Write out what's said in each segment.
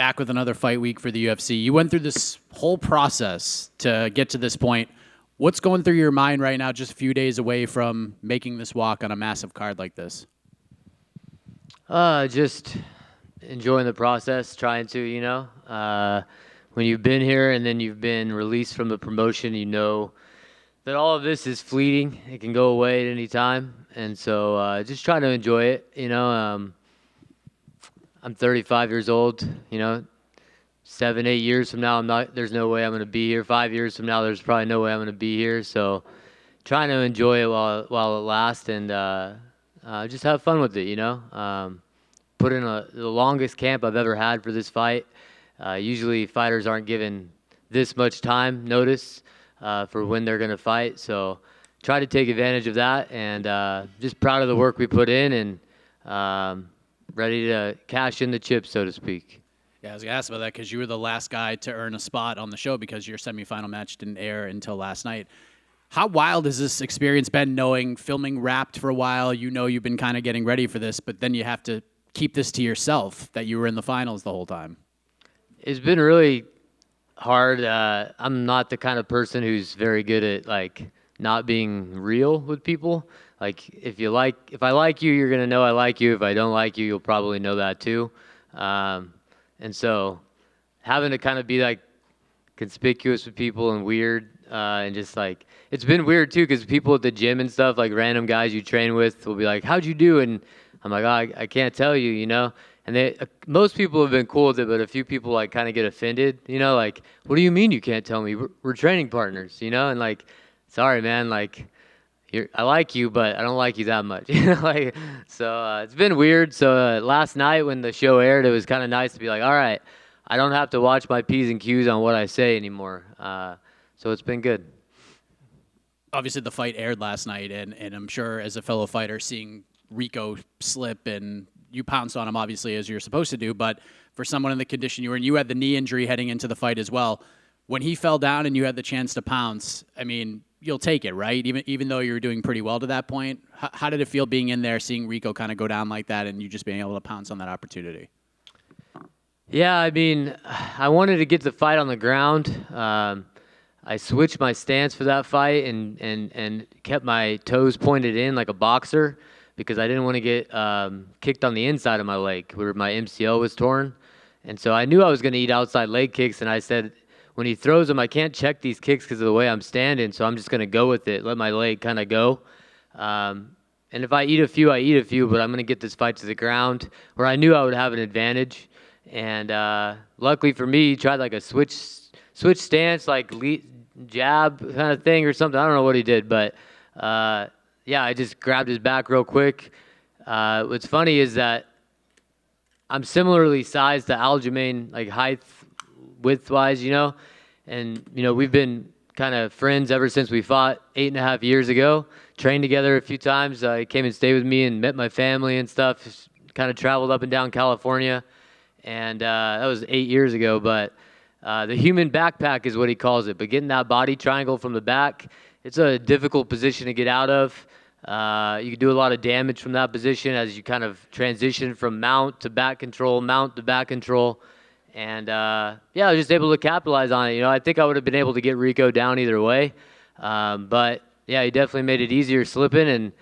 back with another fight week for the UFC. You went through this whole process to get to this point. What's going through your mind right now, just a few days away from making this walk on a massive card like this? Just enjoying the process, trying to, when you've been here and then you've been released from the promotion, you know that all of this is fleeting. It can go away at any time. And so just trying to enjoy it, I'm 35 years old, 7, 8 years from now, there's no way I'm going to be here. 5 years from now, there's probably no way I'm going to be here. So trying to enjoy it while it lasts and just have fun with it, Put in the longest camp I've ever had for this fight. Usually fighters aren't given this much time notice for when they're going to fight. So try to take advantage of that and just proud of the work we put in and ready to cash in the chips, so to speak. Yeah, I was going to ask about that because you were the last guy to earn a spot on the show because your semifinal match didn't air until last night. How wild has this experience been knowing filming wrapped for a while? You've been kind of getting ready for this, but then you have to keep this to yourself that you were in the finals the whole time. It's been really hard. I'm not the kind of person who's very good at not being real with people. If I like you, you're gonna know I like you. If I don't like you, you'll probably know that too. And so having to kind of be conspicuous with people and weird and just it's been weird too because people at the gym and stuff, random guys you train with will be like, how'd you do? And I'm like, oh, I can't tell you, And most people have been cool with it, but a few people kind of get offended, what do you mean you can't tell me? We're training partners, And sorry, man, I like you, but I don't like you that much, So it's been weird. So last night when the show aired, it was kind of nice to be like, all right, I don't have to watch my P's and Q's on what I say anymore. So it's been good. Obviously, the fight aired last night, and I'm sure as a fellow fighter, seeing Rico slip and you pounced on him, obviously, as you're supposed to do. But for someone in the condition you were in, you had the knee injury heading into the fight as well. When he fell down and you had the chance to pounce, I mean, you'll take it, right? Even though you were doing pretty well to that point. How did it feel being in there, seeing Rico kind of go down like that, and you just being able to pounce on that opportunity? Yeah, I mean, I wanted to get the fight on the ground. I switched my stance for that fight and kept my toes pointed in like a boxer because I didn't want to get kicked on the inside of my leg where my MCL was torn. And so I knew I was going to eat outside leg kicks, and I said, when he throws them, I can't check these kicks because of the way I'm standing, so I'm just going to go with it, let my leg kind of go. And if I eat a few, I eat a few, but I'm going to get this fight to the ground where I knew I would have an advantage. And luckily for me, he tried a switch stance, jab kind of thing or something. I don't know what he did, but yeah, I just grabbed his back real quick. What's funny is that I'm similarly sized to Aljamain, height, width-wise, and, we've been kind of friends ever since we fought 8.5 years ago, trained together a few times. He came and stayed with me and met my family and stuff, just kind of traveled up and down California, and that was 8 years ago, but the human backpack is what he calls it, but getting that body triangle from the back, it's a difficult position to get out of. You can do a lot of damage from that position as you kind of transition from mount to back control, mount to back control. And, yeah, I was just able to capitalize on it. I think I would have been able to get Rico down either way. But, yeah, he definitely made it easier slipping. And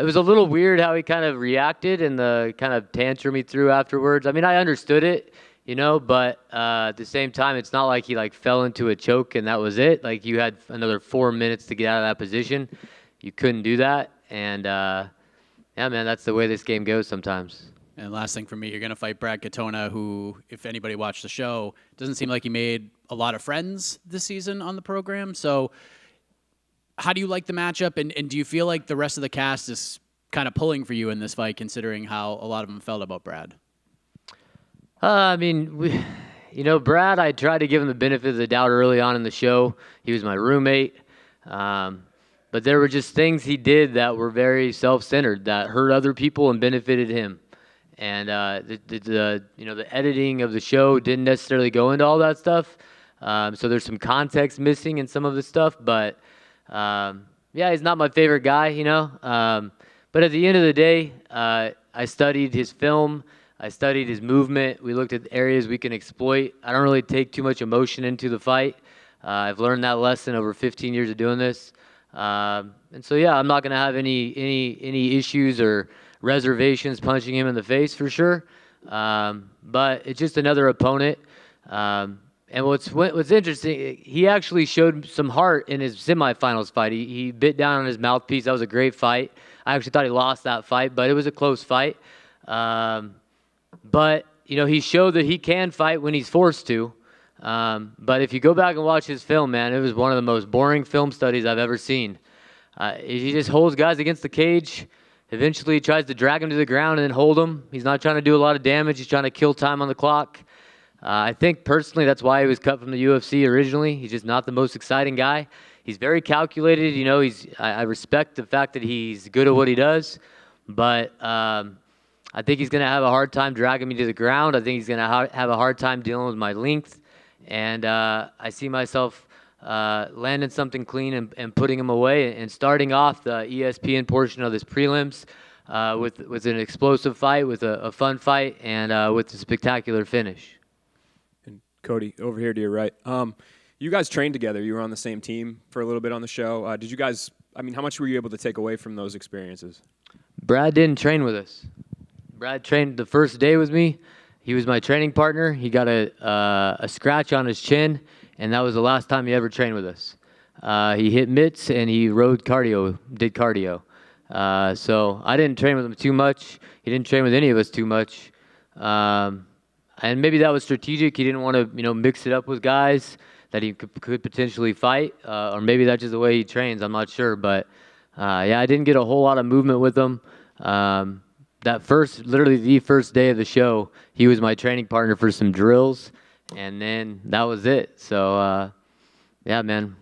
it was a little weird how he kind of reacted and the kind of tantrum he threw afterwards. I mean, I understood it, but at the same time, it's not like he, fell into a choke and that was it. You had another 4 minutes to get out of that position. You couldn't do that. And, yeah, man, that's the way this game goes sometimes. And last thing for me, you're going to fight Brad Katona, who, if anybody watched the show, doesn't seem like he made a lot of friends this season on the program. So how do you like the matchup? And do you feel like the rest of the cast is kind of pulling for you in this fight, considering how a lot of them felt about Brad? I mean, Brad, I tried to give him the benefit of the doubt early on in the show. He was my roommate. But there were just things he did that were very self-centered, that hurt other people and benefited him. And the editing of the show didn't necessarily go into all that stuff. So there's some context missing in some of the stuff. But, yeah, he's not my favorite guy, But at the end of the day, I studied his film. I studied his movement. We looked at areas we can exploit. I don't really take too much emotion into the fight. I've learned that lesson over 15 years of doing this. And so, yeah, I'm not going to have any issues or reservations punching him in the face for sure. But it's just another opponent. And what's interesting, he actually showed some heart in his semifinals fight. He bit down on his mouthpiece. That was a great fight. I actually thought he lost that fight, but it was a close fight. But, he showed that he can fight when he's forced to. But if you go back and watch his film, man, it was one of the most boring film studies I've ever seen. He just holds guys against the cage, eventually tries to drag him to the ground and then hold him. He's not trying to do a lot of damage. He's trying to kill time on the clock. I think personally that's why he was cut from the UFC originally. He's just not the most exciting guy. He's very calculated. I respect the fact that he's good at what he does, but I think he's going to have a hard time dragging me to the ground. I think he's going to have a hard time dealing with my length, and I see myself landing something clean and putting him away and starting off the ESPN portion of this prelims with an explosive fight, with a fun fight, and with a spectacular finish. And Cody, over here to your right. You guys trained together. You were on the same team for a little bit on the show. Did you guys, how much were you able to take away from those experiences? Brad didn't train with us. Brad trained the first day with me. He was my training partner. He got a scratch on his chin, and that was the last time he ever trained with us. He hit mitts, and he did cardio. So I didn't train with him too much. He didn't train with any of us too much. And maybe that was strategic. He didn't want to, mix it up with guys that he could potentially fight, or maybe that's just the way he trains. I'm not sure, but I didn't get a whole lot of movement with him. Literally the first day of the show, he was my training partner for some drills, and then that was it. So, man,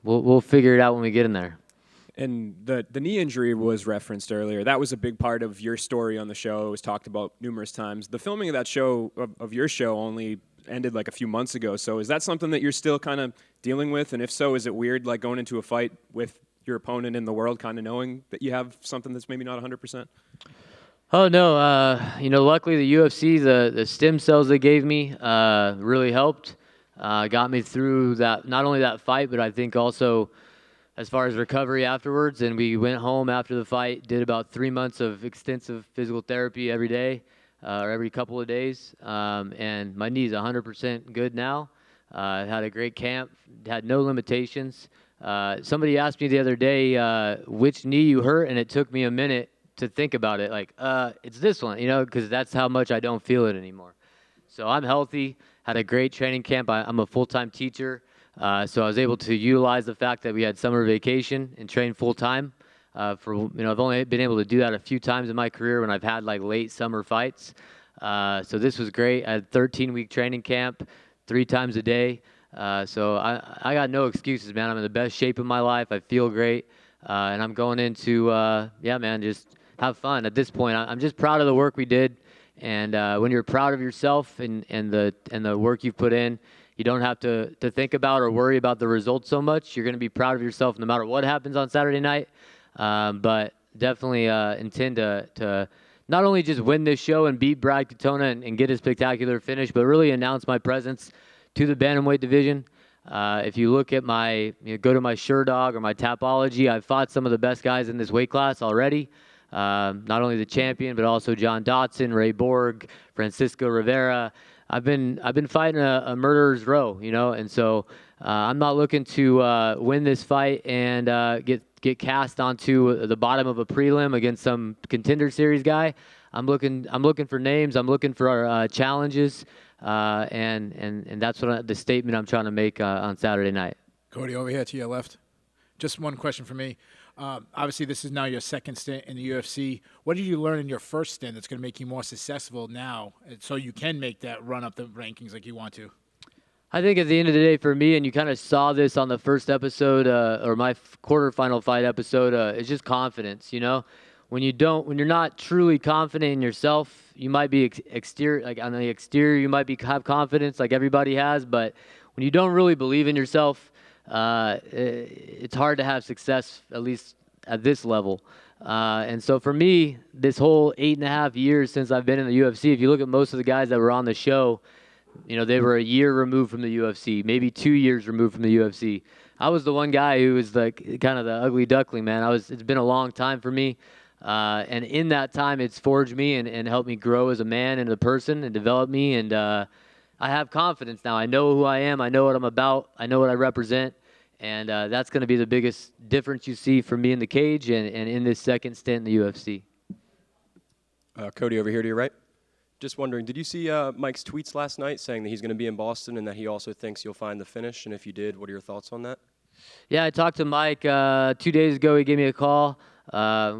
we'll figure it out when we get in there. And the knee injury was referenced earlier. That was a big part of your story on the show. It was talked about numerous times. The filming of that show, of your show, only ended like a few months ago. So is that something that you're still kind of dealing with? And if so, is it weird, like going into a fight with your opponent in the world, kind of knowing that you have something that's maybe not 100%? Oh, no. Luckily the UFC, the stem cells they gave me really helped. Got me through that, not only that fight, but I think also as far as recovery afterwards. And we went home after the fight, did about 3 months of extensive physical therapy every day, or every couple of days. And my knee's 100% good now. Had a great camp, had no limitations. Somebody asked me the other day which knee you hurt, and it took me a minute to think about it. Like, it's this one, because that's how much I don't feel it anymore. So I'm healthy, had a great training camp. I'm a full-time teacher. So I was able to utilize the fact that we had summer vacation and train full-time. I've only been able to do that a few times in my career when I've had like late summer fights. So this was great. I had 13-week training camp, 3 times a day. So I got no excuses, man. I'm in the best shape of my life. I feel great. And I'm going into, just have fun. At this point, I'm just proud of the work we did. And when you're proud of yourself and the work you've put in, you don't have to think about or worry about the results so much. You're going to be proud of yourself no matter what happens on Saturday night. But definitely intend to not only just win this show and beat Brad Katona and get a spectacular finish, but really announce my presence to the bantamweight division. If you look at go to my Dog or my Tapology, I've fought some of the best guys in this weight class already. Not only the champion, but also John Dotson, Ray Borg, Francisco Rivera. I've been fighting a murderer's row, and so I'm not looking to win this fight and get cast onto the bottom of a prelim against some contender series guy. I'm looking for names. I'm looking for challenges, and that's the statement I'm trying to make on Saturday night. Cody, over here to your left. Just one question for me. Obviously, this is now your second stint in the UFC. What did you learn in your first stint that's going to make you more successful now so you can make that run up the rankings like you want to? I think at the end of the day for me, and you kind of saw this on the first episode or my quarterfinal fight episode, it's just confidence, When you're not truly confident in yourself, you might be on the exterior, you might have confidence like everybody has, but when you don't really believe in yourself, it's hard to have success, at least at this level. And so for me, this whole 8.5 years since I've been in the UFC, if you look at most of the guys that were on the show, they were a year removed from the UFC, maybe 2 years removed from the UFC. I was the one guy who was like kind of the ugly duckling, man. It's been a long time for me. And in that time, it's forged me and helped me grow as a man and a person and develop me. And I have confidence now. I know who I am. I know what I'm about. I know what I represent. And that's going to be the biggest difference you see from me in the cage and in this second stint in the UFC. Cody, over here to your right. Just wondering, did you see Mike's tweets last night saying that he's going to be in Boston and that he also thinks you'll find the finish? And if you did, what are your thoughts on that? Yeah, I talked to Mike 2 days ago. He gave me a call.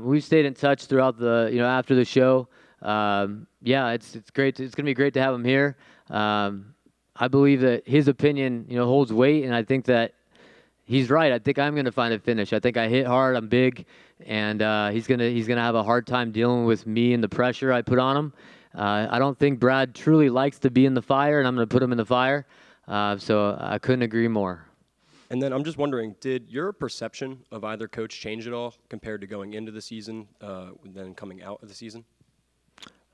We've stayed in touch throughout the, after the show. Yeah, it's great. It's going to be great to have him here. I believe that his opinion, holds weight, and I think that he's right. I think I'm going to find a finish. I think I hit hard. I'm big, and he's gonna have a hard time dealing with me and the pressure I put on him. I don't think Brad truly likes to be in the fire, and I'm going to put him in the fire. So I couldn't agree more. And then I'm just wondering, did your perception of either coach change at all compared to going into the season, then coming out of the season?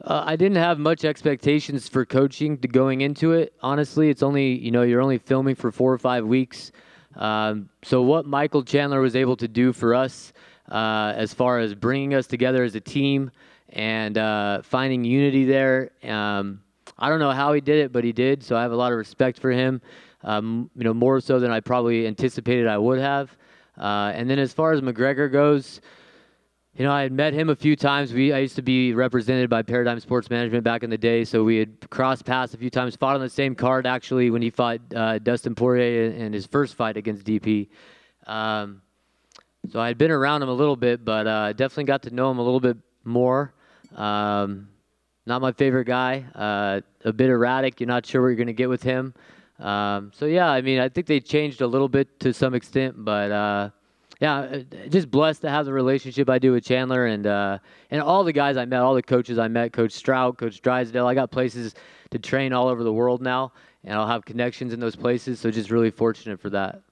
I didn't have much expectations for coaching going into it. Honestly, it's only, you're only filming for 4 or 5 weeks. So what Michael Chandler was able to do for us as far as bringing us together as a team and finding unity there, I don't know how he did it, but he did. So I have a lot of respect for him. More so than I probably anticipated I would have. And then as far as McGregor goes, I had met him a few times. I used to be represented by Paradigm Sports Management back in the day, so we had crossed paths a few times, fought on the same card, actually, when he fought Dustin Poirier in his first fight against DP. So I had been around him a little bit, but definitely got to know him a little bit more. Not my favorite guy. A bit erratic. You're not sure what you're going to get with him. So yeah, I think they changed a little bit to some extent, but yeah, just blessed to have the relationship I do with Chandler and all the guys I met, all the coaches I met, Coach Stroud, Coach Drysdale. I got places to train all over the world now, and I'll have connections in those places. So just really fortunate for that.